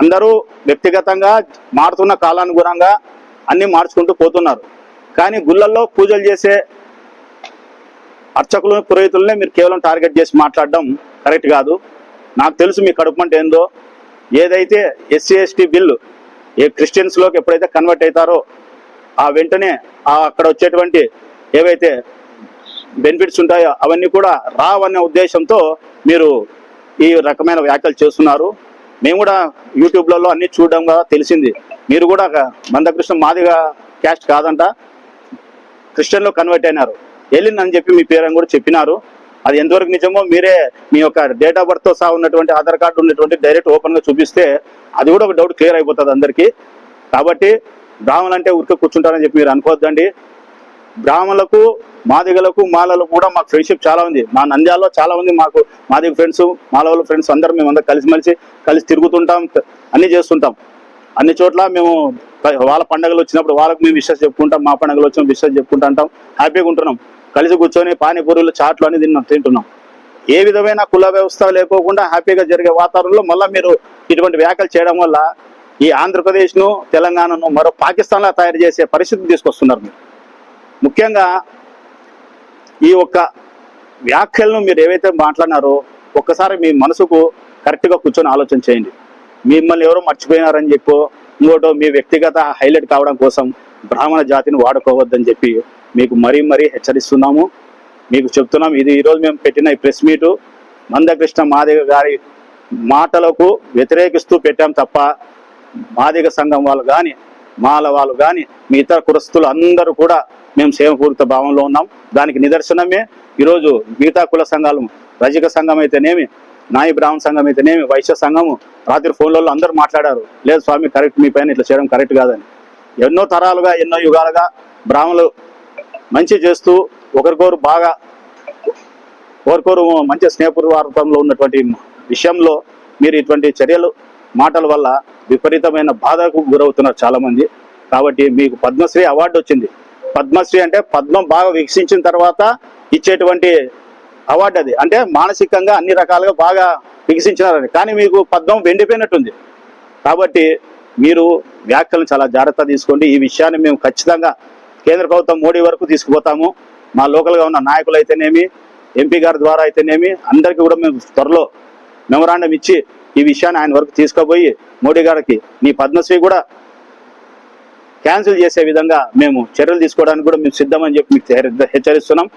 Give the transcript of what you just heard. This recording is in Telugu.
అందరూ వ్యక్తిగతంగా మారుతున్న కాలానుగుణంగా అన్నీ మార్చుకుంటూ పోతున్నారు. కానీ గుళ్ళల్లో పూజలు చేసే అర్చకులను పురోహితులనే మీరు కేవలం టార్గెట్ చేసి మాట్లాడడం కరెక్ట్ కాదు. నాకు తెలుసు మీ కడుపుమంట ఏందో. ఏదైతే ఎస్సీ ఎస్టీ బిల్లు క్రిస్టియన్స్లోకి ఎప్పుడైతే కన్వర్ట్ అవుతారో ఆ వెంటనే అక్కడ వచ్చేటువంటి ఏవైతే బెనిఫిట్స్ ఉంటాయో అవన్నీ కూడా రావనే ఉద్దేశంతో మీరు ఈ రకమైన వ్యాఖ్యలు చేస్తున్నారు. మేము కూడా యూట్యూబ్లలో అన్ని చూడడం తెలిసింది. మీరు కూడా మందకృష్ణ మాదిగ క్యాస్ట్ కాదంట, క్రిస్టియన్లో కన్వర్ట్ అయినారు, వెళ్ళిందని చెప్పి మీ పేరు కూడా చెప్పినారు. అది ఎంతవరకు నిజమో మీరే మీ యొక్క డేట్ ఆఫ్ బర్త్తో సహా ఉన్నటువంటి ఆధార్ కార్డు ఉన్నటువంటి డైరెక్ట్ ఓపెన్గా చూపిస్తే అది కూడా ఒక డౌట్ క్లియర్ అయిపోతుంది అందరికీ. కాబట్టి బ్రాహ్మణులు అంటే ఊరికే కూర్చుంటారని చెప్పి మీరు అనుకోవద్దండి. బ్రాహ్మణులకు మాదిగలకు మాలలకు కూడా మాకు ఫ్రెండ్షిప్ చాలా ఉంది. మా నంద్యాలలో చాలా ఉంది మాకు మాదిగ ఫ్రెండ్స్, మాలవాళ్ళ ఫ్రెండ్స్ అందరం మేమందరం కలిసి తిరుగుతుంటాం, అన్నీ చేస్తుంటాం. అన్ని చోట్ల మేము వాళ్ళ పండుగలు వచ్చినప్పుడు వాళ్ళకు మేము విషయాలు చెప్పుకుంటాం, మా పండుగలు వచ్చిన విషయాలు చెప్పుకుంటా ఉంటాం, హ్యాపీగా ఉంటున్నాం. కలిసి కూర్చొని పానీపూరీలు చాట్లు అని తింటున్నాం. ఏ విధమైన కుల వ్యవస్థ లేకోకుండా హ్యాపీగా జరిగే వాతావరణంలో మళ్ళీ మీరు ఇటువంటి వ్యాఖ్యలు చేయడం వల్ల ఈ ఆంధ్రప్రదేశ్ను తెలంగాణను మరో పాకిస్తాన్లా తయారు చేసే పరిస్థితి తీసుకొస్తున్నారు. మీరు ముఖ్యంగా ఈ ఒక్క వ్యాఖ్యలను మీరు ఏవైతే మాట్లాడినారో ఒక్కసారి మీ మనసుకు కరెక్ట్గా కూర్చొని ఆలోచన చేయండి. మిమ్మల్ని ఎవరో మర్చిపోయినారని చెప్పో ఇంకోటో మీ వ్యక్తిగత హైలైట్ కావడం కోసం బ్రాహ్మణ జాతిని వాడుకోవద్దని చెప్పి మీకు మరీ హెచ్చరిస్తున్నాము. మీకు చెప్తున్నాం, ఇది ఈరోజు మేము పెట్టిన ఈ ప్రెస్ మీటు మందకృష్ణ మాదిగ గారి మాటలకు వ్యతిరేకిస్తూ పెట్టాం తప్ప మాదిగ సంఘం వాళ్ళు కానీ మాల వాళ్ళు కానీ మీ ఇతర కులస్తులు అందరూ కూడా మేము సేవపూరిత భావంలో ఉన్నాం. దానికి నిదర్శనమే ఈరోజు మిగతా కుల సంఘాలు, రజక సంఘం అయితేనేమి, నాయి బ్రాహ్మణ సంఘం అయితేనేమి, వైశ్య సంఘము రాత్రి ఫోన్లలో అందరూ మాట్లాడారు, లేదు స్వామి కరెక్ట్, మీ పైన ఇట్లా చేయడం కరెక్ట్ కాదని. ఎన్నో తరాలుగా ఎన్నో యుగాలుగా బ్రాహ్మణులు మంచి చేస్తూ ఒకరికొరు మంచి స్నేహపూర్వకంలో ఉన్నటువంటి విషయంలో మీరు ఇటువంటి చర్యలు మాటల వల్ల విపరీతమైన బాధకు గురవుతున్నారు చాలామంది. కాబట్టి మీకు పద్మశ్రీ అవార్డు వచ్చింది. పద్మశ్రీ అంటే పద్మం బాగా వికసించిన తర్వాత ఇచ్చేటువంటి అవార్డు అది. అంటే మానసికంగా అన్ని రకాలుగా బాగా వికసించినారని. కానీ మీకు పద్మం వెండిపోయినట్టుంది. కాబట్టి మీరు వ్యాఖ్యలను చాలా జాగ్రత్త తీసుకోండి. ఈ విషయాన్ని మేము ఖచ్చితంగా కేంద్ర ప్రభుత్వం మోడీ వరకు తీసుకుపోతాము. మా లోకల్గా ఉన్న నాయకులు అయితేనేమి, ఎంపీ గారి ద్వారా అయితేనేమి అందరికీ కూడా మేము త్వరలో మెమరాండం ఇచ్చి ఈ విషయాన్ని ఆయన వరకు తీసుకుపోయి మోడీ గారికి నీ పద్మశ్రీ కూడా క్యాన్సిల్ చేసే విధంగా మేము చర్యలు తీసుకోవడానికి కూడా మేము సిద్ధమని చెప్పి మీకు హెచ్చరిస్తున్నాం.